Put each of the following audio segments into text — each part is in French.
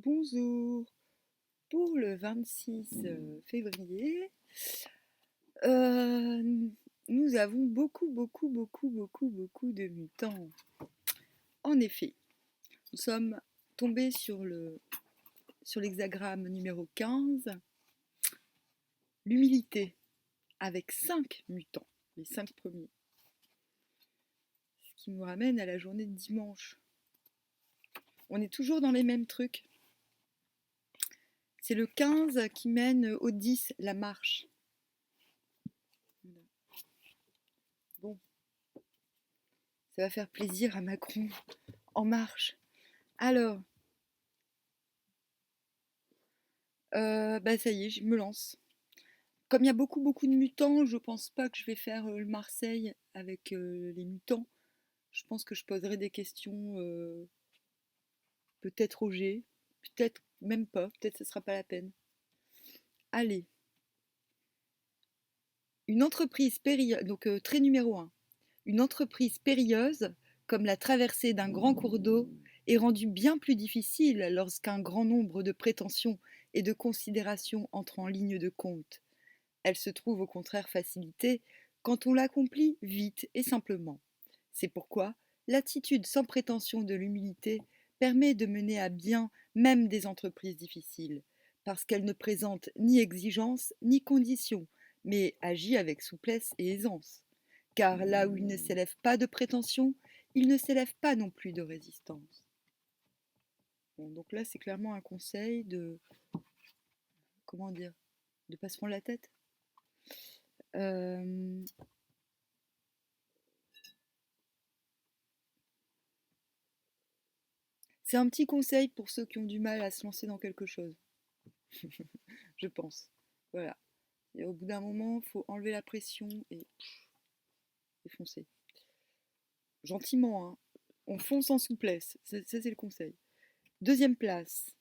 Bonjour. Pour le 26 février, euh, nous avons beaucoup de mutants. En effet, nous sommes tombés sur l'hexagramme numéro 15, l'humilité, avec 5 mutants, les 5 premiers. Ce qui nous ramène à la journée de dimanche. On est toujours dans les mêmes trucs. C'est le 15 qui mène au 10, la marche. Bon, ça va faire plaisir à Macron. En marche. Alors, bah ça y est, je me lance. Comme il y a beaucoup de mutants, je pense pas que je vais faire le Marseille avec les mutants. Je pense que je poserai des questions peut-être au G, peut-être même pas, peut-être ce sera pas la peine. Allez, une entreprise périlleuse, donc trait numéro un. Une entreprise périlleuse, comme la traversée d'un grand cours d'eau, est rendue bien plus difficile lorsqu'un grand nombre de prétentions et de considérations entrent en ligne de compte. Elle se trouve au contraire facilitée quand on l'accomplit vite et simplement. C'est pourquoi l'attitude sans prétention de l'humilité permet de mener à bien même des entreprises difficiles, parce qu'elle ne présente ni exigence ni conditions, mais agit avec souplesse et aisance. Car là où il ne s'élève pas de prétention, il ne s'élève pas non plus de résistance. Bon, donc là, c'est clairement un conseil de, comment dire, de pas se prendre la tête. Euh, C'est un petit conseil pour ceux qui ont du mal à se lancer dans quelque chose, je pense. Voilà. Et au bout d'un moment, il faut enlever la pression et foncer. Gentiment, hein. On fonce en souplesse. Ça, c'est le conseil. Deuxième place.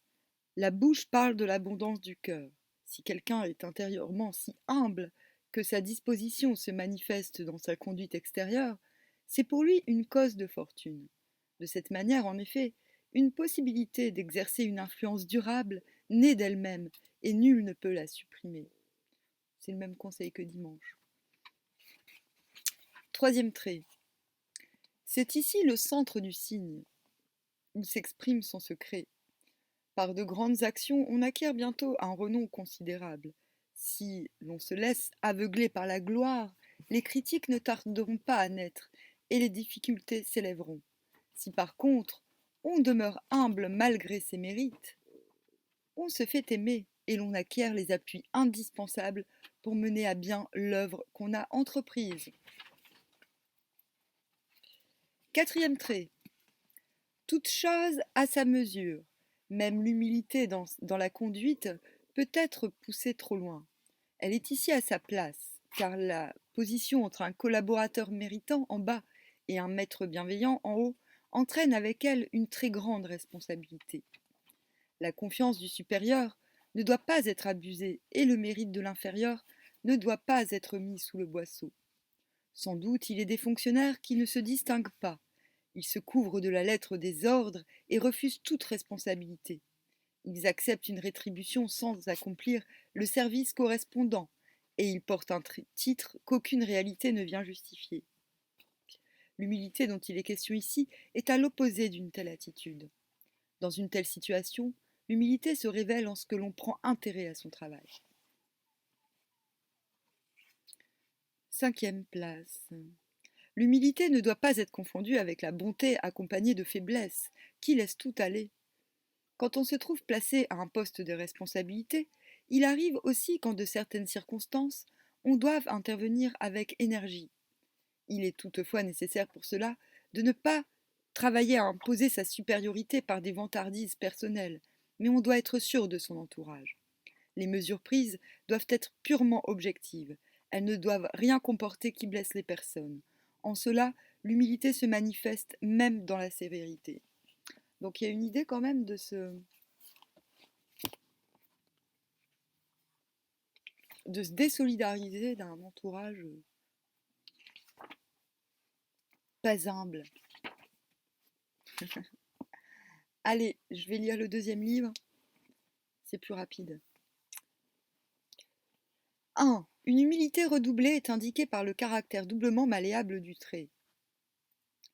La bouche parle de l'abondance du cœur. Si quelqu'un est intérieurement si humble que sa disposition se manifeste dans sa conduite extérieure, c'est pour lui une cause de fortune. De cette manière, en effet, une possibilité d'exercer une influence durable naît d'elle-même et nul ne peut la supprimer. C'est le même conseil que dimanche. Troisième trait. C'est ici le centre du signe, où s'exprime son secret. Par de grandes actions, on acquiert bientôt un renom considérable. Si l'on se laisse aveugler par la gloire, les critiques ne tarderont pas à naître et les difficultés s'élèveront. Si par contre, on demeure humble malgré ses mérites, on se fait aimer et l'on acquiert les appuis indispensables pour mener à bien l'œuvre qu'on a entreprise. Quatrième trait. Toute chose a sa mesure. Même l'humilité dans la conduite peut être poussée trop loin. Elle est ici à sa place, car la position entre un collaborateur méritant en bas et un maître bienveillant en haut entraîne avec elle une très grande responsabilité. La confiance du supérieur ne doit pas être abusée et le mérite de l'inférieur ne doit pas être mis sous le boisseau. Sans doute il est des fonctionnaires qui ne se distinguent pas. Ils se couvrent de la lettre des ordres et refusent toute responsabilité. Ils acceptent une rétribution sans accomplir le service correspondant, et ils portent un titre qu'aucune réalité ne vient justifier. L'humilité dont il est question ici est à l'opposé d'une telle attitude. Dans une telle situation, l'humilité se révèle en ce que l'on prend intérêt à son travail. Cinquième place. L'humilité ne doit pas être confondue avec la bonté accompagnée de faiblesse, qui laisse tout aller. Quand on se trouve placé à un poste de responsabilité, il arrive aussi qu'en de certaines circonstances, on doive intervenir avec énergie. Il est toutefois nécessaire pour cela de ne pas travailler à imposer sa supériorité par des vantardises personnelles, mais on doit être sûr de son entourage. Les mesures prises doivent être purement objectives. Elles ne doivent rien comporter qui blesse les personnes. En cela, l'humilité se manifeste même dans la sévérité. Donc il y a une idée quand même de se désolidariser d'un entourage pas humble. Allez, je vais lire le deuxième livre, c'est plus rapide. 1. Une humilité redoublée est indiquée par le caractère doublement malléable du trait.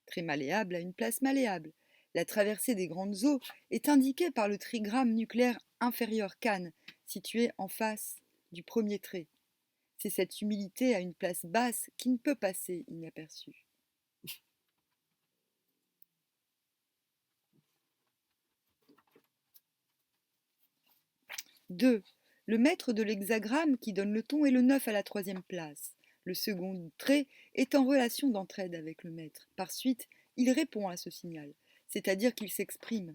Trait malléable a une place malléable. La traversée des grandes eaux est indiquée par le trigramme nucléaire inférieur Can, situé en face du premier trait. C'est cette humilité à une place basse qui ne peut passer inaperçue. 2. Le maître de l'hexagramme qui donne le ton est le 9 à la troisième place. Le second trait est en relation d'entraide avec le maître. Par suite, il répond à ce signal, c'est-à-dire qu'il s'exprime.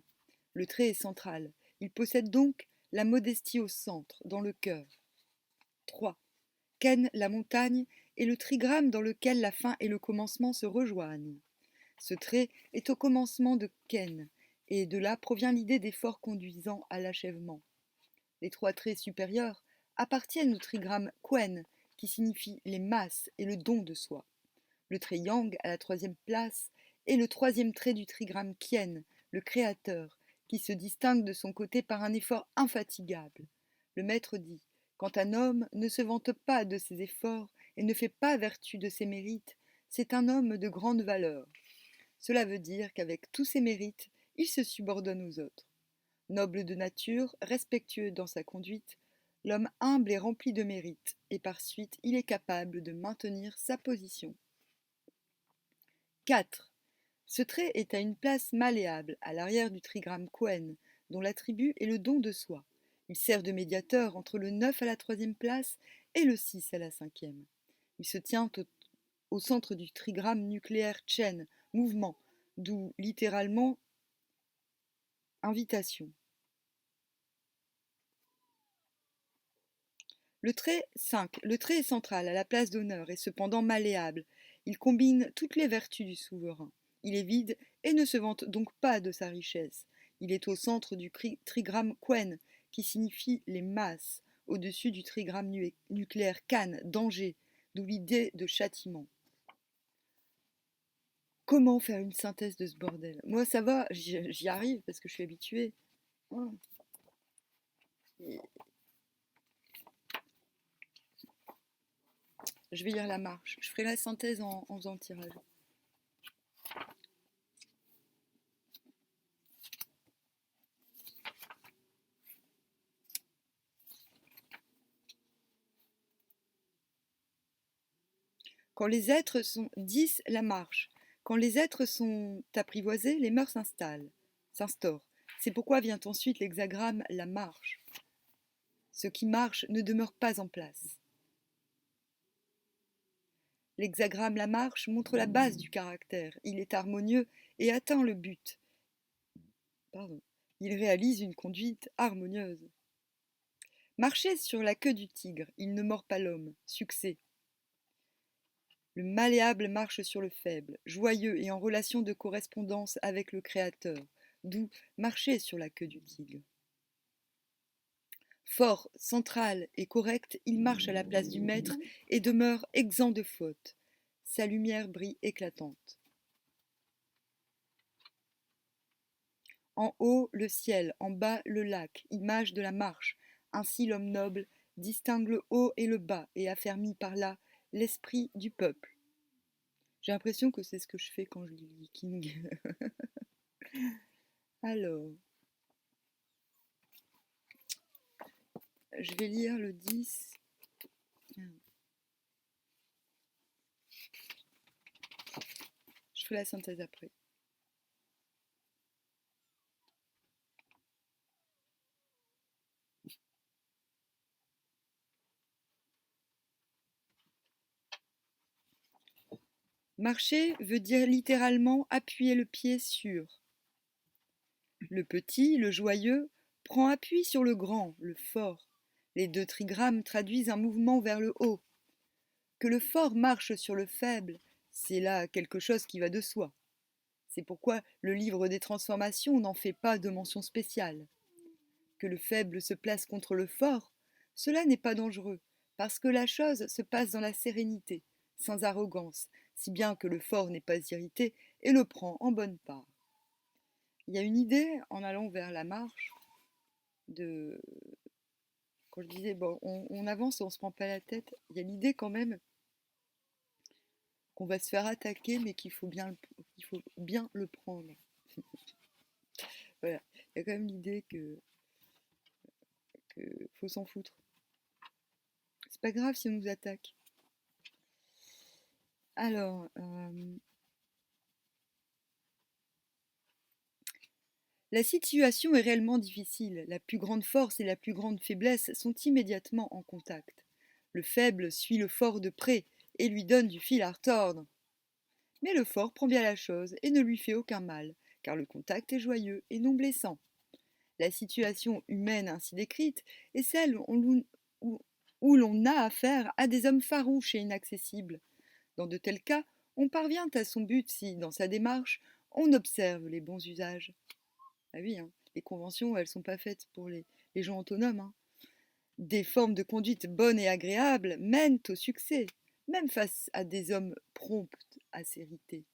Le trait est central. Il possède donc la modestie au centre, dans le cœur. 3. Ken, la montagne, est le trigramme dans lequel la fin et le commencement se rejoignent. Ce trait est au commencement de Ken, et de là provient l'idée d'effort conduisant à l'achèvement. Les trois traits supérieurs appartiennent au trigramme Quen, qui signifie les masses et le don de soi. Le trait Yang, à la troisième place, est le troisième trait du trigramme Kien, le créateur, qui se distingue de son côté par un effort infatigable. Le maître dit, quand un homme ne se vante pas de ses efforts et ne fait pas vertu de ses mérites, c'est un homme de grande valeur. Cela veut dire qu'avec tous ses mérites, il se subordonne aux autres. Noble de nature, respectueux dans sa conduite, l'homme humble est rempli de mérite, et par suite il est capable de maintenir sa position. 4. Ce trait est à une place malléable, à l'arrière du trigramme Quen, dont l'attribut est le don de soi. Il sert de médiateur entre le 9 à la troisième place et le 6 à la cinquième. Il se tient au centre du trigramme nucléaire Chen, mouvement, d'où littéralement invitation. Le trait 5. Le trait est central, à la place d'honneur, et cependant malléable. Il combine toutes les vertus du souverain. Il est vide et ne se vante donc pas de sa richesse. Il est au centre du trigramme Quen, qui signifie les masses, au-dessus du trigramme nucléaire Can, danger, d'où l'idée de châtiment. Comment faire une synthèse de ce bordel? Moi, ça va, j'y arrive parce que je suis habituée. Oh. Je vais lire la marche. Je ferai la synthèse en faisant le tirage. Quand les êtres sont 10, la marche. Quand les êtres sont apprivoisés, les mœurs s'instaurent. C'est pourquoi vient ensuite l'hexagramme la marche. Ce qui marche ne demeure pas en place. L'hexagramme la marche montre la base du caractère. Il est harmonieux et atteint le but. Il réalise une conduite harmonieuse. Marcher sur la queue du tigre, il ne mord pas l'homme. Succès. Le malléable marche sur le faible, joyeux et en relation de correspondance avec le Créateur, d'où marcher sur la queue du tigre. Fort, central et correct, il marche à la place du maître et demeure exempt de faute. Sa lumière brille éclatante. En haut, le ciel, en bas, le lac, image de la marche. Ainsi l'homme noble distingue le haut et le bas et affermit par là l'esprit du peuple. J'ai l'impression que c'est ce que je fais quand je lis Viking. Alors, je vais lire le 10. Je ferai la synthèse après. Marcher veut dire littéralement appuyer le pied sur. Le petit, le joyeux, prend appui sur le grand, le fort. Les deux trigrammes traduisent un mouvement vers le haut. Que le fort marche sur le faible, c'est là quelque chose qui va de soi. C'est pourquoi le livre des transformations n'en fait pas de mention spéciale. Que le faible se place contre le fort, cela n'est pas dangereux, parce que la chose se passe dans la sérénité, sans arrogance, si bien que le fort n'est pas irrité et le prend en bonne part. Il y a une idée en allant vers la marche de quand je disais bon, on avance, on se prend pas la tête. Il y a l'idée quand même qu'on va se faire attaquer, mais qu'il faut bien le prendre. Voilà. Il y a quand même l'idée que faut s'en foutre. C'est pas grave si on nous attaque. Alors, la situation est réellement difficile. La plus grande force et la plus grande faiblesse sont immédiatement en contact. Le faible suit le fort de près et lui donne du fil à retordre. Mais le fort prend bien la chose et ne lui fait aucun mal, car le contact est joyeux et non blessant. La situation humaine ainsi décrite est celle où l'on a affaire à des hommes farouches et inaccessibles. Dans de tels cas, on parvient à son but si, dans sa démarche, on observe les bons usages. Ah oui, hein, les conventions, elles sont pas faites pour les gens autonomes. Hein. Des formes de conduite bonnes et agréables mènent au succès, même face à des hommes prompts à s'irriter.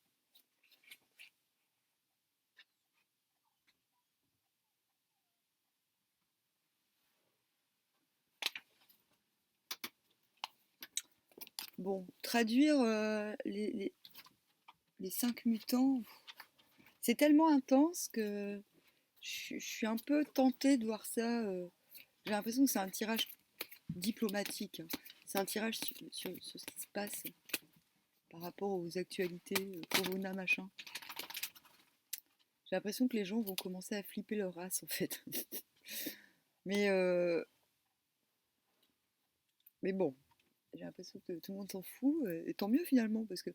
Bon, traduire les 5 mutants, c'est tellement intense que je suis un peu tentée de voir ça. J'ai l'impression que c'est un tirage diplomatique. Hein. C'est un tirage sur ce qui se passe par rapport aux actualités, Corona, machin. J'ai l'impression que les gens vont commencer à flipper leur race, en fait. mais, euh, mais bon, j'ai l'impression que tout le monde s'en fout. Et tant mieux, finalement, parce que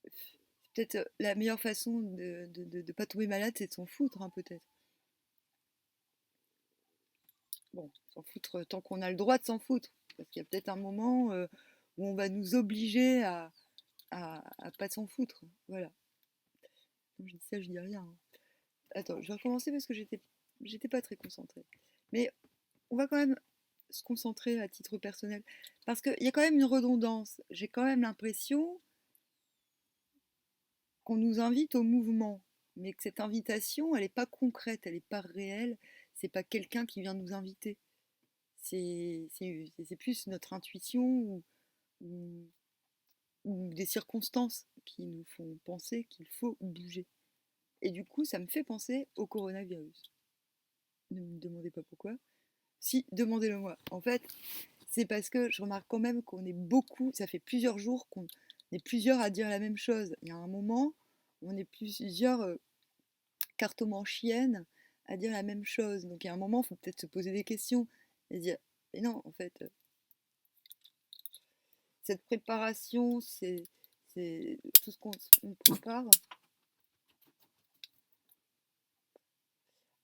c'est peut-être la meilleure façon de pas tomber malade, c'est de s'en foutre, hein, peut-être. Bon, s'en foutre tant qu'on a le droit de s'en foutre. Parce qu'il y a peut-être un moment où on va nous obliger à pas s'en foutre. Voilà. Quand je dis ça, je dis rien. Hein. Attends, je vais recommencer parce que j'étais pas très concentrée. Mais on va quand même se concentrer à titre personnel. Parce qu'il y a quand même une redondance. J'ai quand même l'impression qu'on nous invite au mouvement. Mais que cette invitation, elle n'est pas concrète, elle n'est pas réelle. C'est pas quelqu'un qui vient nous inviter. C'est plus notre intuition ou, ou des circonstances qui nous font penser qu'il faut bouger. Et du coup, ça me fait penser au coronavirus. Ne me demandez pas pourquoi. Si, demandez-le moi. En fait, c'est parce que je remarque quand même qu'on est beaucoup, ça fait plusieurs jours qu'on est plusieurs à dire la même chose. Il y a un moment, on est plusieurs cartomanchiennes à dire la même chose. Donc il y a un moment, il faut peut-être se poser des questions et dire, mais non, en fait, cette préparation, c'est tout ce qu'on prépare.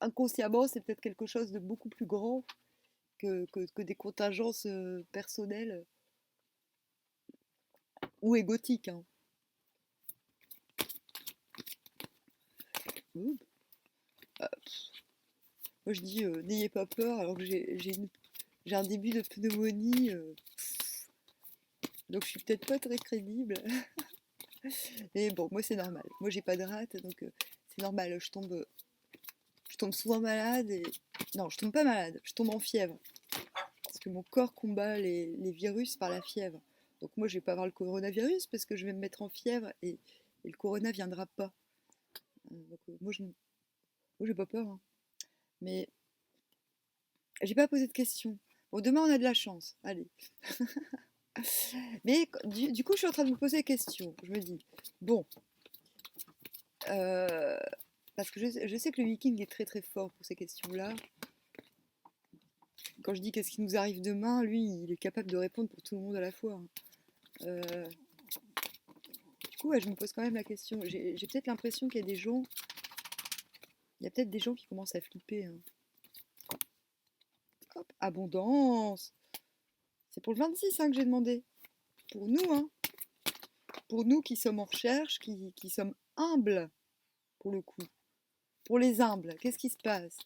Inconsciemment, c'est peut-être quelque chose de beaucoup plus grand que des contingences personnelles ou égotiques. Hein. Ouh. Ah, moi, je dis, n'ayez pas peur, alors que j'ai un début de pneumonie, donc je suis peut-être pas très crédible. Mais bon, moi, c'est normal. Moi, j'ai pas de rate, donc c'est normal. Je tombe souvent malade et... Non, je tombe pas malade, je tombe en fièvre. Parce que mon corps combat les virus par la fièvre. Donc moi, je vais pas avoir le coronavirus parce que je vais me mettre en fièvre et le corona viendra pas. Donc, moi, j'ai pas peur. Hein. Mais j'ai pas posé de questions. Bon, demain, on a de la chance. Allez. Mais du coup, je suis en train de me poser des questions. Je me dis, bon, euh, parce que je sais que le Viking est très très fort pour ces questions-là. Quand je dis qu'est-ce qui nous arrive demain, lui, il est capable de répondre pour tout le monde à la fois. Hein. Du coup, ouais, je me pose quand même la question. J'ai peut-être l'impression qu'il y a des gens, il y a peut-être des gens qui commencent à flipper. Hein. Hop, abondance. C'est pour le 26 hein, que j'ai demandé. Pour nous, hein. Pour nous qui sommes en recherche, qui sommes humbles, pour le coup. Pour les humbles, qu'est-ce qui se passe?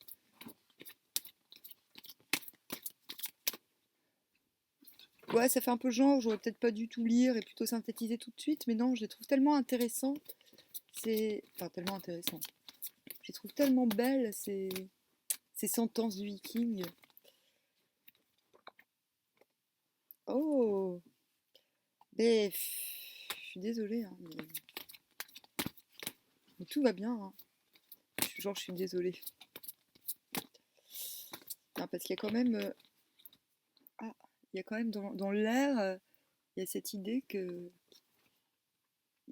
Ouais, ça fait un peu genre, j'aurais peut-être pas dû tout lire et plutôt synthétiser tout de suite, mais non, je les trouve tellement intéressants. C'est. Enfin, tellement intéressants. Je les trouve tellement belles, ces sentences du viking. Oh, mais je suis désolée, hein, mais tout va bien, hein. Genre, je suis désolée. Non, parce qu'il y a quand même, ah, il y a quand même dans l'air, il y a cette idée que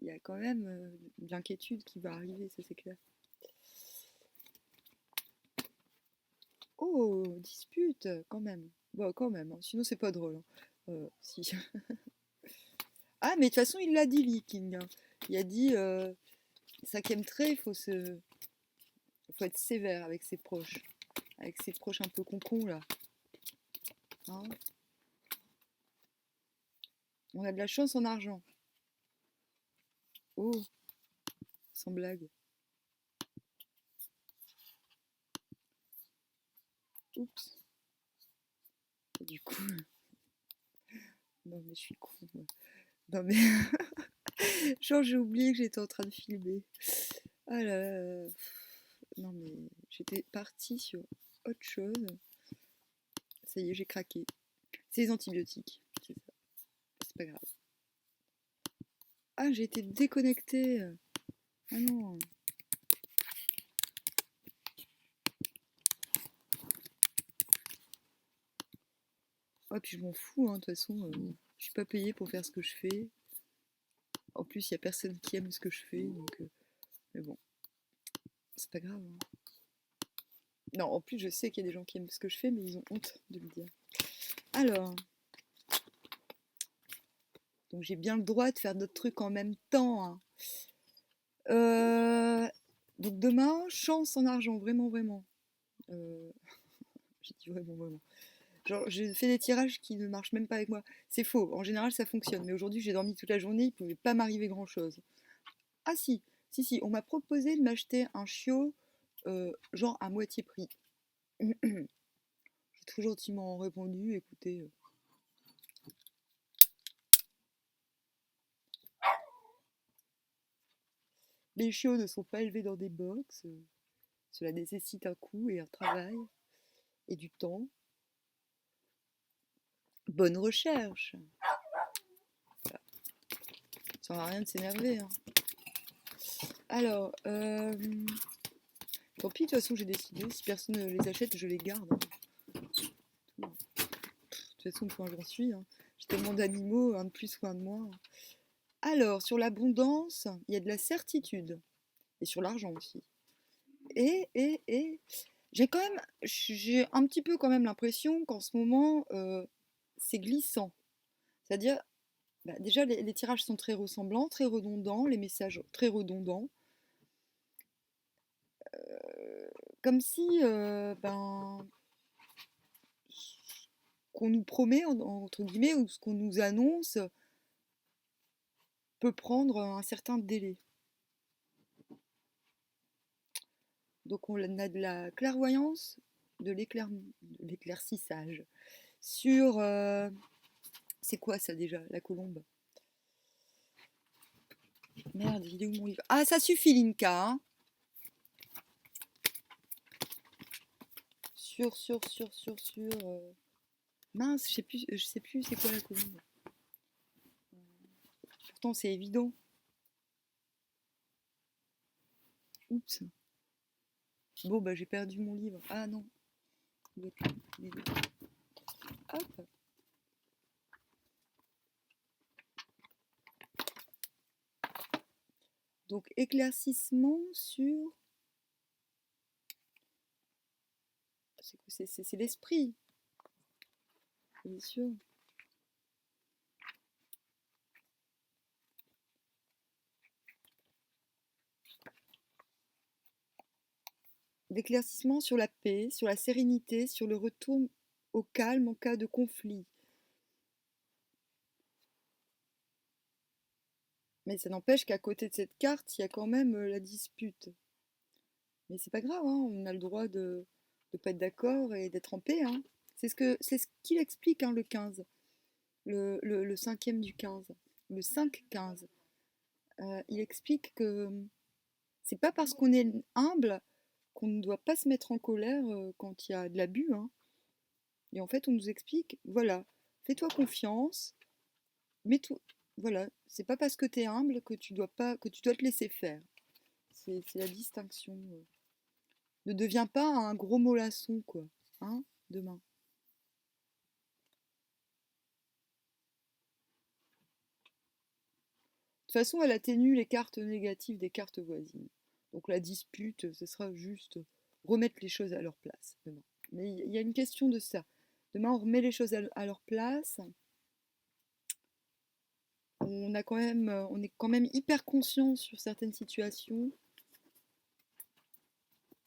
il y a quand même de l'inquiétude qui va arriver, ça c'est clair. Oh, dispute, quand même. Bon, quand même, hein, sinon c'est pas drôle, hein. Si. Ah, mais de toute façon, il l'a dit, Lee King, hein. Il a dit, cinquième trait, faut être sévère avec ses proches un peu concons là. Hein. On a de la chance en argent. Oh, sans blague. Oups. Et du coup, non mais je suis con. Moi. Non mais, genre j'ai oublié que j'étais en train de filmer. Ah là là. Non mais j'étais partie sur autre chose. Ça y est, j'ai craqué. C'est les antibiotiques, c'est ça. C'est pas grave. Ah, j'ai été déconnectée. Ah non. Ah, puis je m'en fous, hein, de toute façon. Je suis pas payée pour faire ce que je fais. En plus, il y a personne qui aime ce que je fais, donc. Mais bon, c'est pas grave, hein. Non, en plus, je sais qu'il y a des gens qui aiment ce que je fais, mais ils ont honte de le dire. Alors, donc j'ai bien le droit de faire d'autres trucs en même temps, hein. Euh, donc demain, chance en argent, vraiment, vraiment. Euh, j'ai dit vraiment, vraiment. Genre, j'ai fait des tirages qui ne marchent même pas avec moi. C'est faux, en général ça fonctionne. Mais aujourd'hui, j'ai dormi toute la journée, il ne pouvait pas m'arriver grand-chose. Ah si, si, si, on m'a proposé de m'acheter un chiot, genre à moitié prix. J'ai tout gentiment répondu, écoutez, les chiots ne sont pas élevés dans des box, cela nécessite un coût et un travail et du temps. Bonne recherche. Ça sert à rien de s'énerver, hein. Alors, tant pis, de toute façon, j'ai décidé. Si personne ne les achète, je les garde, hein. De toute façon, point j'en suis, hein. J'ai tellement d'animaux, un de plus ou un de moins. Alors, sur l'abondance, il y a de la certitude. Et sur l'argent aussi. Et, j'ai un petit peu quand même l'impression qu'en ce moment, c'est glissant. C'est-à-dire, bah, déjà, les tirages sont très ressemblants, très redondants, les messages très redondants. Comme si, ben, ce qu'on nous promet, entre guillemets, ou ce qu'on nous annonce, peut prendre un certain délai. Donc on a de la clairvoyance, de l'éclaircissage. Sur... c'est quoi ça déjà, la colombe? Merde, il est où mon livre? Ah, ça suffit, Linka, hein. Mince, je sais plus c'est quoi la colombe. Pourtant, c'est évident. Oups. Bon, bah j'ai perdu mon livre. Ah non. Hop. Donc, éclaircissement sur... C'est l'esprit, bien sûr. D'éclaircissement sur la paix, sur la sérénité, sur le retour au calme en cas de conflit. Mais ça n'empêche qu'à côté de cette carte, il y a quand même la dispute. Mais c'est pas grave, hein, on a le droit de ne pas être d'accord et d'être en paix, hein. C'est ce qu'il explique, hein, le 15, le cinquième du 15, le 5-15. Il explique que c'est pas parce qu'on est humble qu'on ne doit pas se mettre en colère quand il y a de l'abus, hein. Et en fait, on nous explique, voilà, fais-toi confiance, mais tout, voilà, c'est pas parce que tu es humble que tu dois pas, que tu dois te laisser faire. C'est la distinction. Ne deviens pas un gros mollasson, quoi, hein, demain. De toute façon, elle atténue les cartes négatives des cartes voisines. Donc la dispute, ce sera juste remettre les choses à leur place demain. Mais il y a une question de ça. Demain, on remet les choses à leur place. On est quand même hyper conscient sur certaines situations.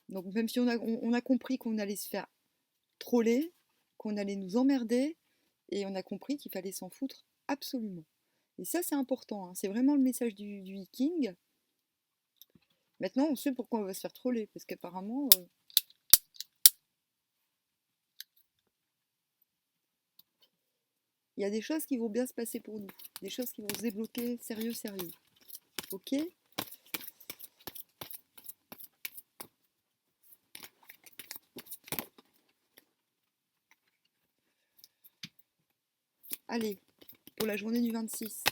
Donc même si on a compris qu'on allait se faire troller, qu'on allait nous emmerder, et on a compris qu'il fallait s'en foutre absolument. Et ça, c'est important, hein. C'est vraiment le message du viking. Maintenant, on sait pourquoi on va se faire troller, parce qu'apparemment, il y a des choses qui vont bien se passer pour nous, des choses qui vont se débloquer sérieux, sérieux. Ok? Allez, pour la journée du 26.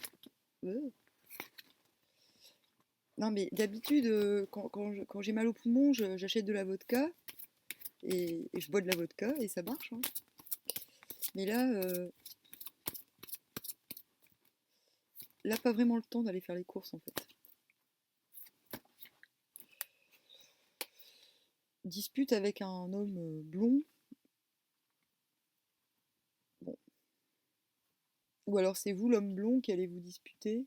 Non, mais d'habitude, quand j'ai mal au poumon, j'achète de la vodka et je bois de la vodka et ça marche, hein. Mais là, pas vraiment le temps d'aller faire les courses en fait. Dispute avec un homme blond. Bon. Ou alors c'est vous l'homme blond qui allez vous disputer.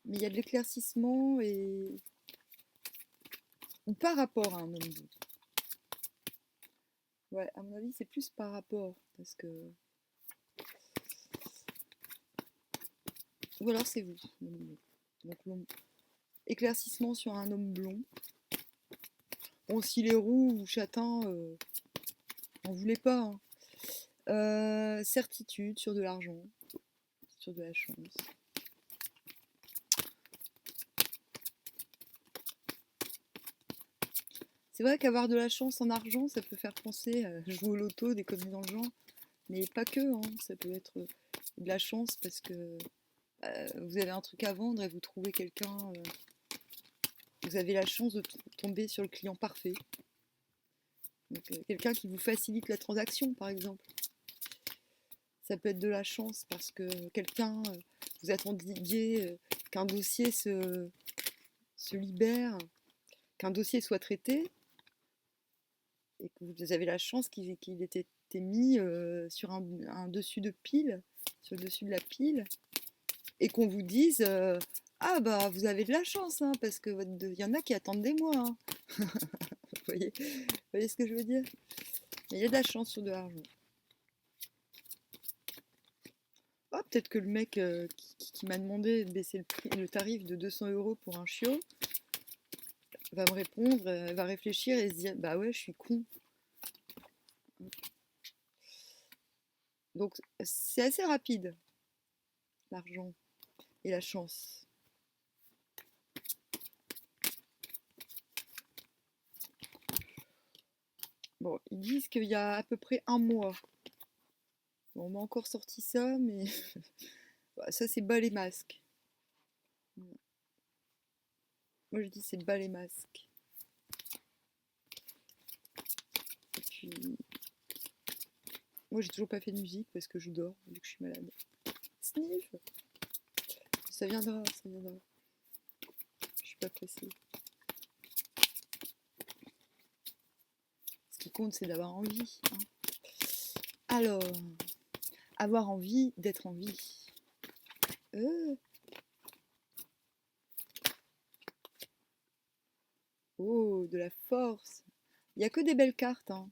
Mais il y a de l'éclaircissement et... Ou par rapport à un homme blond. Ouais, à mon avis, c'est plus par rapport. Parce que... Ou alors c'est vous, l'homme blond. Donc éclaircissement sur un homme blond. Bon, s'il est roux ou châtain, on voulait pas, hein. Certitude sur de l'argent, sur de la chance. C'est vrai qu'avoir de la chance en argent, ça peut faire penser à jouer au loto, des conneries dans le genre, mais pas que, hein. Ça peut être de la chance parce que vous avez un truc à vendre et vous trouvez quelqu'un, vous avez la chance de tomber sur le client parfait. Donc, quelqu'un qui vous facilite la transaction, par exemple. Ça peut être de la chance parce que quelqu'un, vous attendiez qu'un dossier se libère, qu'un dossier soit traité, et que vous avez la chance qu'il ait été mis sur un dessus de pile, sur le dessus de la pile, et qu'on vous dise ah bah vous avez de la chance, hein, parce que y en a qui attendent des mois, hein. Vous voyez ce que je veux dire? Il y a de la chance sur de l'argent. Ah, peut-être que le mec qui m'a demandé de baisser le tarif de 200 € pour un chiot va me répondre, va réfléchir et se dire bah ouais, je suis con. Donc c'est assez rapide, l'argent et la chance. Bon, ils disent qu'il y a à peu près un mois. Bon, on m'a encore sorti ça, mais ça c'est bas les masques. Moi je dis c'est bas les masques. Et puis, moi j'ai toujours pas fait de musique parce que je dors vu que je suis malade. Sniff! Ça viendra, ça viendra. Je suis pas pressée. Ce qui compte c'est d'avoir envie, hein. Alors, avoir envie d'être en vie. Oh, de la force. Il n'y a que des belles cartes, hein.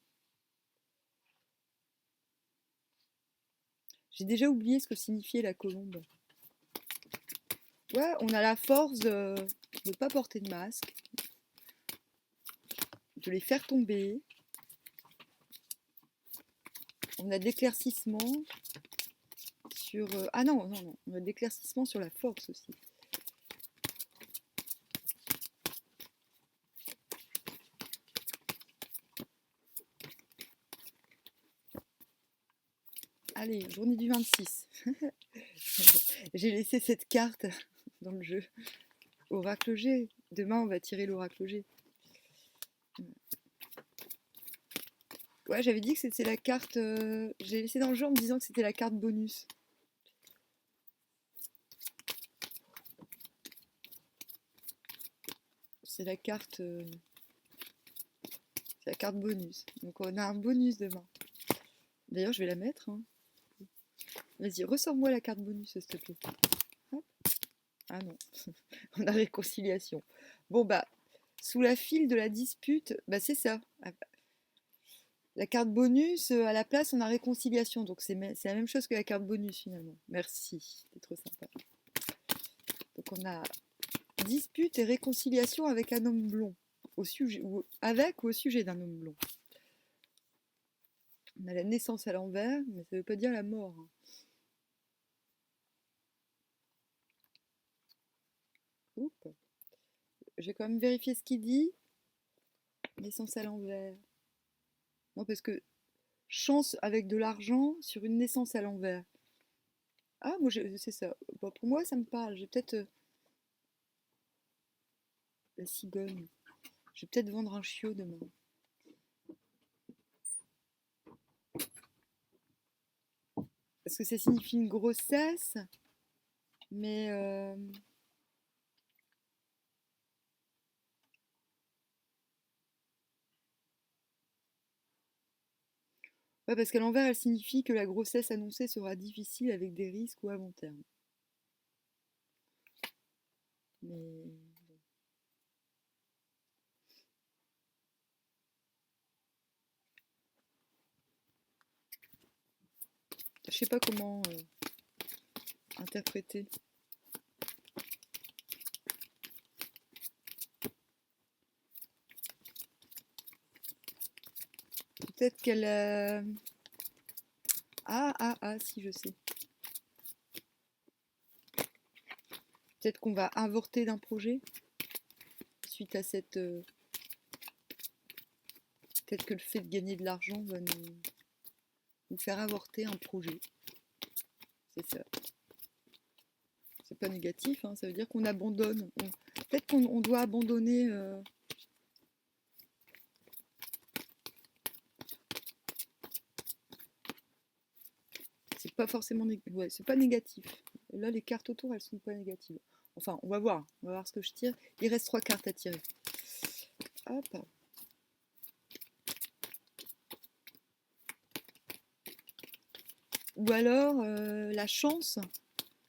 J'ai déjà oublié ce que signifiait la colombe. Ouais, on a la force de ne pas porter de masque, de les faire tomber. On a de l'éclaircissement sur... ah non, non, non, on a de l'éclaircissement sur la force aussi. Allez, journée du 26. J'ai laissé cette carte dans le jeu. Oracle G. Demain, on va tirer l'Oracle G. Ouais, j'avais dit que c'était la carte... j'ai laissé dans le jeu en me disant que c'était la carte bonus. C'est la carte... c'est la carte bonus. Donc on a un bonus demain. D'ailleurs, je vais la mettre. Hein. Vas-y, ressors-moi la carte bonus, s'il te plaît. Hop. Ah non, on a réconciliation. Bon, bah, sous la file de la dispute, bah c'est ça. La carte bonus, à la place, on a réconciliation. Donc c'est la même chose que la carte bonus, finalement. Merci, c'est trop sympa. Donc on a dispute et réconciliation avec un homme blond. Au sujet, ou avec ou au sujet d'un homme blond. On a la naissance à l'envers, mais ça ne veut pas dire la mort. Oups. Je vais quand même vérifier ce qu'il dit. Naissance à l'envers. Non, parce que chance avec de l'argent sur une naissance à l'envers. Ah, moi, c'est ça. Bon, pour moi, ça me parle. J'ai peut-être... la cigogne. Je vais peut-être vendre un chiot demain. Parce que ça signifie une grossesse, mais... ouais, parce qu'à l'envers, elle signifie que la grossesse annoncée sera difficile avec des risques ou à long terme. Mais... je sais pas comment interpréter. Peut-être qu'elle... si, je sais. Peut-être qu'on va avorter d'un projet suite à cette... peut-être que le fait de gagner de l'argent va nous faire avorter un projet. C'est ça. C'est pas négatif, hein, ça veut dire qu'on abandonne. Peut-être qu'on doit abandonner... c'est pas forcément... ouais, c'est pas négatif. Là, les cartes autour, elles sont pas négatives. Enfin, on va voir ce que je tire. Il reste 3 cartes à tirer. Hop. Ou alors, la chance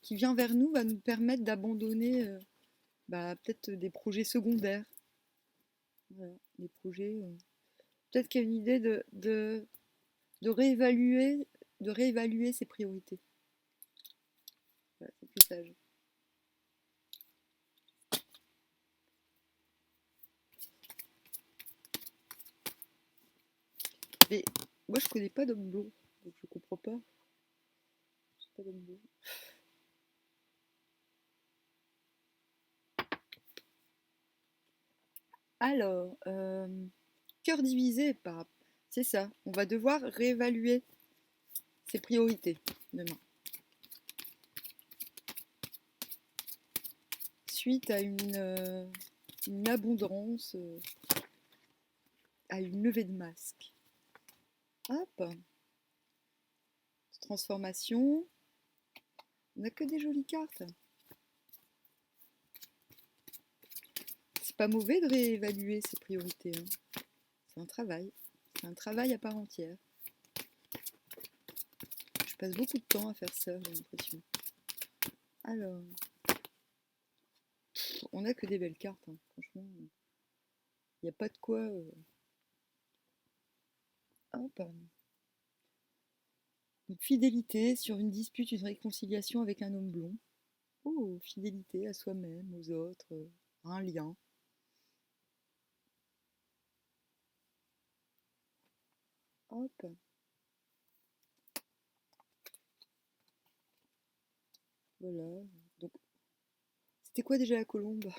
qui vient vers nous va nous permettre d'abandonner peut-être des projets secondaires. Voilà, des projets... peut-être qu'il y a une idée de réévaluer ses priorités. Voilà, c'est plus sage. Mais moi, je connais pas d'homme blond, donc je comprends pas. Je sais pas d'homme blond. Alors, cœur divisé par... c'est ça, on va devoir réévaluer ses priorités demain. Suite à une abondance, à une levée de masque. Hop. Transformation. On n'a que des jolies cartes. C'est pas mauvais de réévaluer ses priorités. Hein. C'est un travail. C'est un travail à part entière. Je passe beaucoup de temps à faire ça, j'ai l'impression. Alors. On n'a que des belles cartes, hein. Franchement. Il n'y a pas de quoi... Hop. Donc, fidélité sur une dispute, une réconciliation avec un homme blond. Oh, fidélité à soi-même, aux autres, à un lien. Hop. Voilà. Donc, c'était quoi déjà la colombe?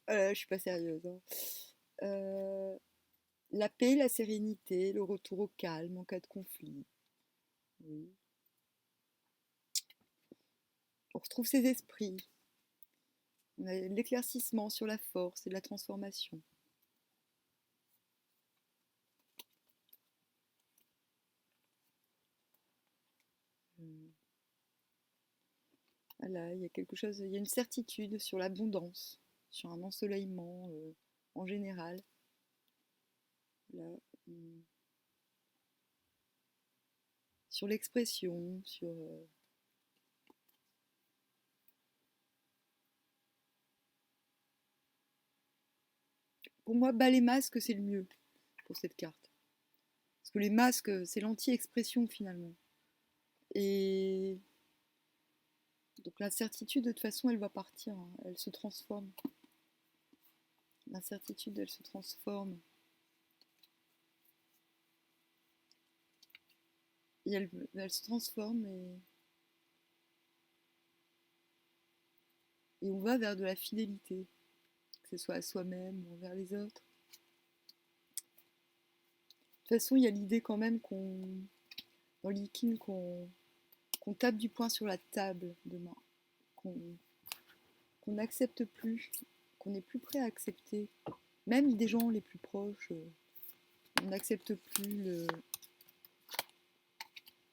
Je suis pas sérieuse. Hein. La paix, la sérénité, le retour au calme en cas de conflit. Oui. On retrouve ses esprits. On a l'éclaircissement sur la force et la transformation. Voilà, il y a quelque chose, il y a une certitude sur l'abondance, sur un ensoleillement en général. Là, sur l'expression, sur pour moi, bas les masques, c'est le mieux pour cette carte. Parce que les masques, c'est l'anti-expression finalement. Et donc l'incertitude, de toute façon, elle va partir, hein. Elle se transforme. L'incertitude, elle se transforme. Et elle se transforme et on va vers de la fidélité, que ce soit à soi-même ou envers les autres. De toute façon, il y a l'idée quand même dans l'Ikin qu'on tape du poing sur la table demain, qu'on n'accepte plus, qu'on n'est plus prêt à accepter, même des gens les plus proches, on n'accepte plus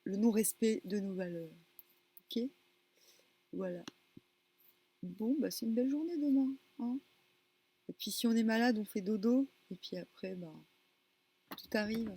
le non-respect de nos valeurs. Ok. Voilà. Bon, bah c'est une belle journée demain, hein. Et puis si on est malade, on fait dodo, et puis après, bah, tout arrive.